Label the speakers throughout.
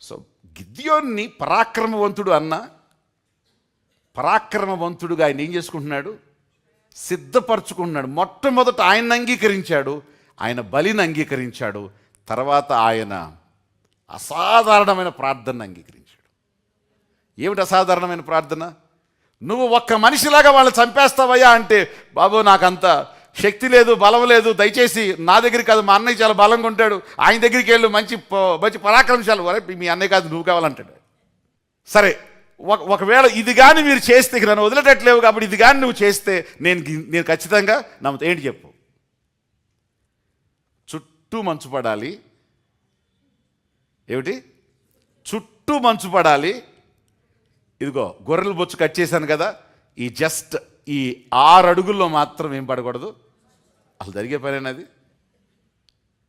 Speaker 1: So గిద్యోన్ని పరాక్రమవంతుడు పరాక్రమవంతుడుగా ఆయన ఏం చేసుకుంటున్నాడు? సిద్ధపరచుకుంటున్నాడు. మొట్టమొదట ఆయన అంగీకరించాడు, ఆయన బలిని అంగీకరించాడు. తర్వాత ఆయన అసాధారణమైన ప్రార్థనను అంగీకరించాడు. ఏమిటి అసాధారణమైన ప్రార్థన? నువ్వు ఒక్క మనిషిలాగా వాళ్ళని చంపేస్తావయ్యా అంటే, బాబు నాకంత శక్తి లేదు, బలం లేదు, దయచేసి నా దగ్గరికి కాదు, మా అన్నయ్య చాలా బలంగా ఉంటాడు, ఆయన దగ్గరికి వెళ్ళు, మంచి మంచి పరాక్రమశాలు, మీ అన్నయ్య కాదు నువ్వు కావాలంటాడు. సరే, ఒకవేళ ఇది కానీ మీరు చేస్తే, నన్ను వదిలేటట్లేవు కాబట్టి ఇది కానీ నువ్వు చేస్తే నేను ఖచ్చితంగా నమ్ముతా. ఏంటి చెప్పు? చుట్టూ మంచు పడాలి. ఏమిటి? చుట్టూ మంచు పడాలి. ఇదిగో గొర్రెల బొచ్చు కట్ చేశాను కదా, జస్ట్ ఈ 6 అడుగుల్లో మాత్రం ఏం పడకూడదు. అసలు జరిగే పనేనది.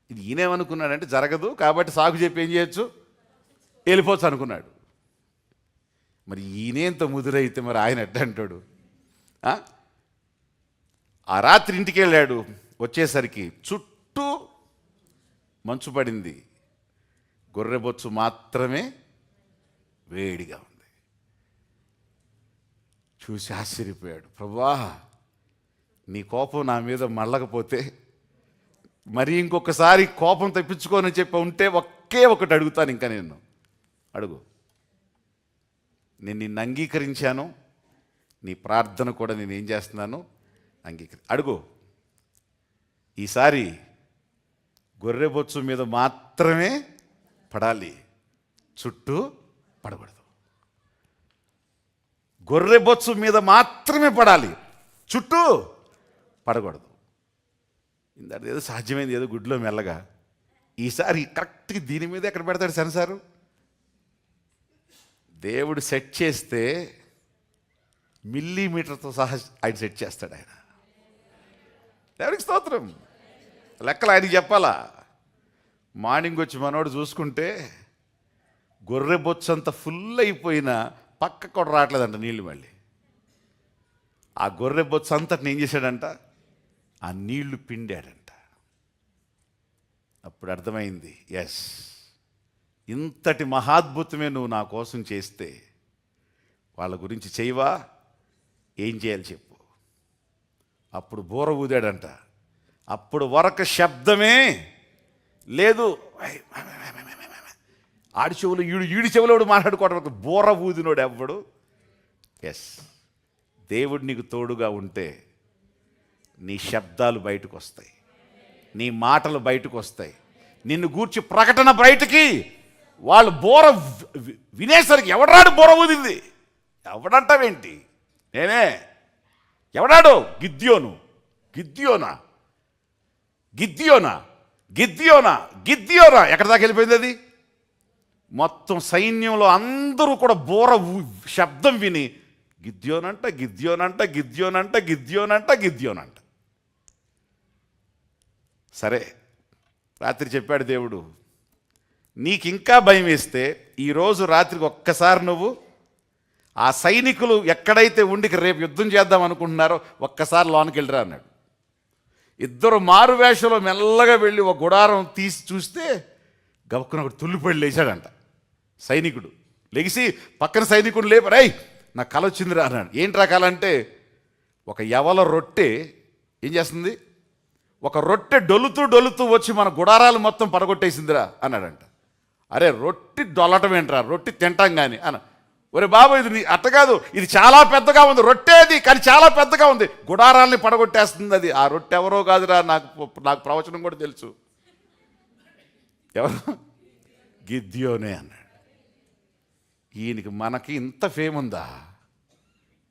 Speaker 1: ఇది ఈయనేమనుకున్నాడంటే జరగదు కాబట్టి సాగు చెప్పి ఏం చేయొచ్చు, వెళ్ళిపోవచ్చు అనుకున్నాడు. మరి ఈయనేంత ముదురైతే మరి ఆయన ఎట్ట అంటాడు? ఆ రాత్రి ఇంటికి వెళ్ళాడు, వచ్చేసరికి చుట్టూ మంచు పడింది, గొర్రెబొచ్చు మాత్రమే వేడిగా ఉంది. చూసి ఆశ్చర్యపోయాడు. ప్రభువా, నీ కోపం నా మీద మళ్ళకపోతే మరి ఇంకొకసారి కోపం తెప్పించుకోని చెప్పి ఉంటే ఒకే ఒకటి అడుగుతాను, ఇంకా నేను అడుగు. నేను నిన్ను అంగీకరించాను, నీ ప్రార్థన కూడా నేను ఏం చేస్తున్నాను, అడుగు. ఈసారి గొర్రెబొచ్చు మీద మాత్రమే పడాలి, చుట్టూ పడకూడదు. గొర్రెబొచ్చు మీద మాత్రమే పడాలి, చుట్టూ పడకూడదు. ఇందాక ఏదో సాధ్యమైంది, ఏదో గుడ్లో మెల్లగా. ఈసారి కరెక్ట్గా దీని మీద ఎక్కడ పెడతాడు సెన్సారు? దేవుడు సెట్ చేస్తే మిల్లీమీటర్తో సహా ఆయన సెట్ చేస్తాడు. ఆయన దేవుడికి స్తోత్రం. లెక్కలు ఆయనకి చెప్పాలా? మార్నింగ్ వచ్చి మనోడు చూసుకుంటే గొర్రె బొచ్చు అంతా ఫుల్ అయిపోయినా పక్క కూడా రావట్లేదంట నీళ్ళు. మళ్ళీ ఆ గొర్రె బొచ్చు అంతటిని ఏం చేశాడంట, ఆ నీళ్లు పిండాడంట. అప్పుడు అర్థమైంది, ఎస్, ఇంతటి మహాద్భుతమే నువ్వు నా కోసం చేస్తే వాళ్ళ గురించి చేయవా? ఏం చేయాలి చెప్పు. అప్పుడు బూర ఊదాడంట. అప్పుడు వరకు శబ్దమే లేదు. ఆడి చెవులు ఈడి చెవులోడు మాట్లాడుకోవడం, బూర ఊదినోడు ఎవ్వడు. ఎస్, దేవుడు నీకు తోడుగా ఉంటే నీ శబ్దాలు బయటకు వస్తాయి, నీ మాటలు బయటకు వస్తాయి, నిన్ను గూర్చి ప్రకటన బయటికి. వాళ్ళు బోర వినేసరికి ఎవడాడు బోర ఊదింది? ఎవడంటావేంటి? నేనే. ఎవడాడు? గిద్యోను. గిద్యోనా గిద్యోనా గిద్యోనా గిద్యోనా ఎక్కడి దాకా వెళ్ళిపోయింది అది? మొత్తం సైన్యంలో అందరూ కూడా బోర శబ్దం విని గిద్యోనంట గిద్యోనంట గిద్యోనంట గిద్యోనంట గిద్యోనంట. సరే, రాత్రి చెప్పాడు దేవుడు, నీకు ఇంకా భయం వేస్తే ఈరోజు రాత్రికి ఒక్కసారి నువ్వు ఆ సైనికులు ఎక్కడైతే ఉండి రేపు యుద్ధం చేద్దాం అనుకుంటున్నారో ఒక్కసారి లోనికి వెళ్ళరా అన్నాడు. ఇద్దరు మారువేషలో మెల్లగా వెళ్ళి ఒక గుడారం తీసి చూస్తే గబక్కున ఒకటి తుల్లిపడి లేచాడంట. సైనికుడు లెగిసి పక్కన సైనికుడు లేపరై నా కల వచ్చిందిరా అన్నాడు. ఏంట్రా కల అంటే, ఒక యవల రొట్టె ఏం చేస్తుంది, ఒక రొట్టె డొలుతూ వచ్చి మన గుడారాలు మొత్తం పడగొట్టేసిందిరా అన్నాడంట. అరే రొట్టి డొల్లటం ఏంట్రా, రొట్టి తింటాం కానీ అన్న. ఒరే బాబు, ఇది అట్ట కాదు, ఇది చాలా పెద్దగా ఉంది, రొట్టేది కానీ చాలా పెద్దగా ఉంది, గుడారాల్ని పడగొట్టేస్తుంది అది. ఆ రొట్టె ఎవరో కాదురా, నాకు ప్రవచనం కూడా తెలుసు. ఎవరు? గిద్యోనే అన్నాడు. ఈయనకి మనకి ఇంత ఫేమ్ ఉందా?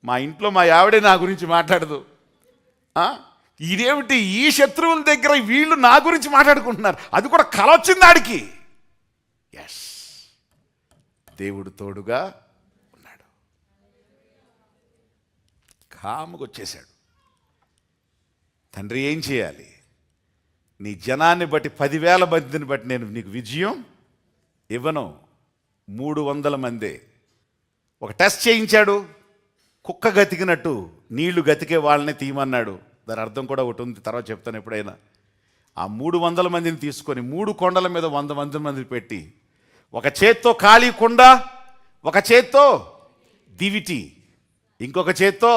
Speaker 1: మా ఇంట్లో మా ఆవిడే నా గురించి మాట్లాడదు. ఇదేమిటి, ఈ శత్రువుల దగ్గర వీళ్ళు నా గురించి మాట్లాడుకుంటున్నారు, అది కూడా కల వచ్చింది ఆడికి. ఎస్, దేవుడు తోడుగా ఉన్నాడు. కాముగా వచ్చేశాడు. తండ్రి ఏం చేయాలి? నీ జనాన్ని బట్టి 10,000 మందిని బట్టి నేను నీకు విజయం ఇవ్వను. 300 మందే. ఒక టెస్ట్ చేయించాడు, కుక్క గతికినట్టు నీళ్లు గతికే వాళ్ళని తీయమన్నాడు. దాని అర్థం కూడా ఒకటి ఉంది, తర్వాత చెప్తాను ఎప్పుడైనా. ఆ 300 మందిని తీసుకొని 3 కొండల మీద 100 మందిని పెట్టి ఒక చేత్తో ఖాళీ కుండ, ఒక చేత్తో దివిటి, ఇంకొక చేత్తో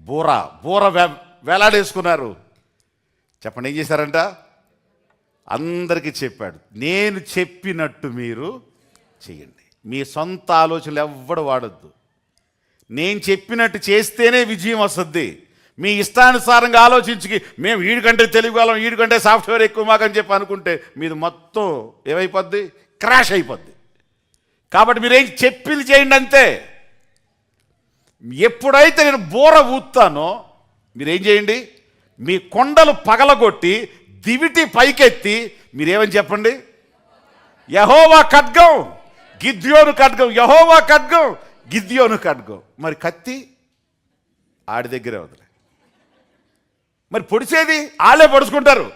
Speaker 1: బూర వేలాడేసుకున్నారు. చెప్పండి ఏం చేశారంట? అందరికీ చెప్పాడు, నేను చెప్పినట్టు మీరు చెయ్యండి. మీ సొంత ఆలోచనలు ఎవ్వడు వాడద్దు. నేను చెప్పినట్టు చేస్తేనే విజయం వస్తుంది. మీ ఇష్టానుసారంగా ఆలోచించి మేము వీడికంటే తెలివిగలం, వీడికంటే సాఫ్ట్వేర్ ఎక్కువ మాకని చెప్పి అనుకుంటే మీది మొత్తం ఏమైపోద్ది? క్రాష్ అయిపోద్ది. కాబట్టి మీరేం చెప్పింది చేయండి అంతే. ఎప్పుడైతే నేను బూర ఊతానో మీరేం చేయండి? మీ కొండలు పగలగొట్టి దివిటి పైకెత్తి మీరేమని చెప్పండి? యెహోవా ఖడ్గం, గిద్యోను ఖడ్గం, యెహోవా ఖడ్గం, గిద్యోను ఖడ్గం. మరి కత్తి ఆడి దగ్గరే వదిలే. మరి పొడిచేది వాళ్ళే పొడుచుకుంటారు.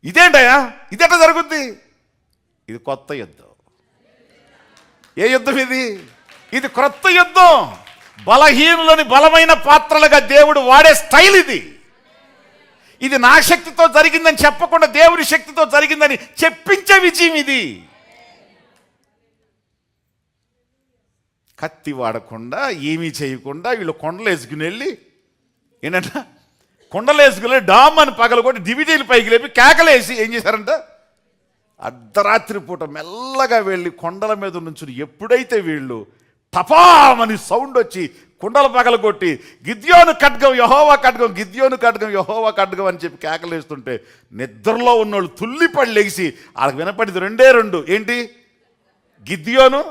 Speaker 1: ఇదేంటయా? ఇదేట జరుగుద్ది? ఇది కొత్త యుద్ధం. ఏ యుద్ధం ఇది? ఇది క్రొత్త యుద్ధం. బలహీనులని బలమైన పాత్రలుగా దేవుడు వాడే స్టైల్ ఇది. ఇది నా శక్తితో జరిగిందని చెప్పకుండా దేవుని శక్తితో జరిగిందని చెప్పించే విజయం ఇది. కత్తి వాడకుండా ఏమీ చేయకుండా వీళ్ళు కొండలు వేసుకుని వెళ్ళి ఏంటంట, కొండలు వేసుకుని డామ్ అని పగలగొట్టి డివిజీలు పైకి లేపి కేకలేసి ఏం చేశారంట? అర్ధరాత్రి పూట మెల్లగా వెళ్ళి కొండల మీద నుంచి ఎప్పుడైతే వీళ్ళు టపామని సౌండ్ వచ్చి కుండల పగలగొట్టి గిద్యోను ఖడ్గం, యెహోవా ఖడ్గం, గిద్యోను ఖడ్గం, యెహోవా ఖడ్గం అని చెప్పి కేకలేస్తుంటే నిద్రలో ఉన్నోళ్ళు తుల్లిపడి లెగిసి వాళ్ళకి వినపడింది రెండే రెండు. ఏంటి? గిద్యోను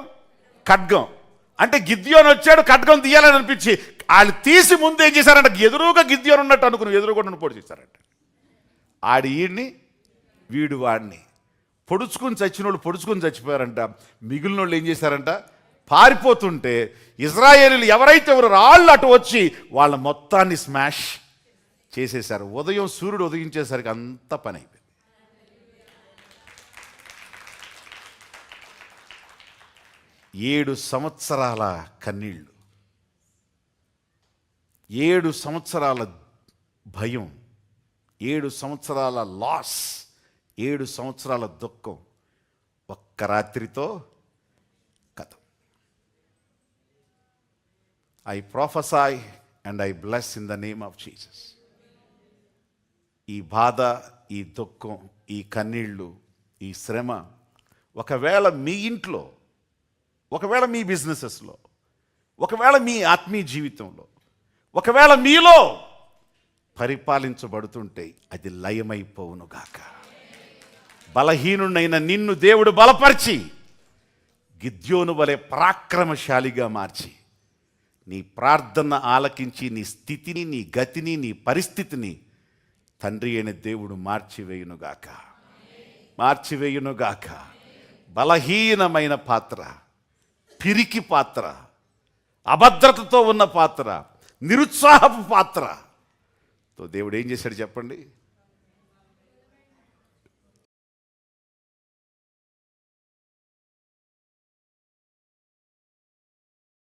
Speaker 1: ఖడ్గం. అంటే గిద్యోను వచ్చాడు ఖడ్గం తీయాలని అనిపించి వాళ్ళు తీసి ముందు ఏం చేశారంట? ఎదురుగా గిద్యోను ఉన్నట్టు అనుకుని ఎదురుగా పొడి చేశారంట. ఆడి ఈడిని, వీడు వాడిని పొడుచుకుని చచ్చిన వాళ్ళు పొడుచుకుని చచ్చిపోయారంట. మిగిలిన వాళ్ళు ఏం చేశారంట? పారిపోతుంటే ఇజ్రాయేలీలు ఎవరైతే రాళ్ళు అటు వచ్చి వాళ్ళ మొత్తాన్ని స్మాష్ చేసేశారు. ఉదయం సూర్యుడు ఉదయించేసరికి అంత పని అయిపోయింది. 7 సంవత్సరాల కన్నీళ్ళు, 7 సంవత్సరాల భయం, 7 సంవత్సరాల లాస్, 7 సంవత్సరాల దుఃఖం ఒక్క రాత్రితో కథం. I prophesy and I bless in the name of Jesus. ఈ బాధ, ఈ దుఃఖం, ఈ కన్నీళ్ళు, ఈ శ్రమ ఒకవేళ మీ ఇంట్లో, ఒకవేళ మీ బిజినెసెస్లో, ఒకవేళ మీ ఆత్మీయ జీవితంలో, ఒకవేళ మీలో పరిపాలించబడుతుంటే అది లయమైపోవునుగాక. బలహీనుడైన నిన్ను దేవుడు బలపరిచి గిద్యోను వలె పరాక్రమశాలిగా మార్చి నీ ప్రార్థన ఆలకించి నీ స్థితిని, నీ గతిని, నీ పరిస్థితిని తండ్రి అయిన దేవుడు మార్చివేయునుగాక, మార్చివేయునుగాక. బలహీనమైన పాత్ర, పిరికి పాత్ర, అభద్రతతో ఉన్న పాత్ర, నిరుత్సాహపు పాత్రతో దేవుడు ఏం చేశాడు చెప్పండి?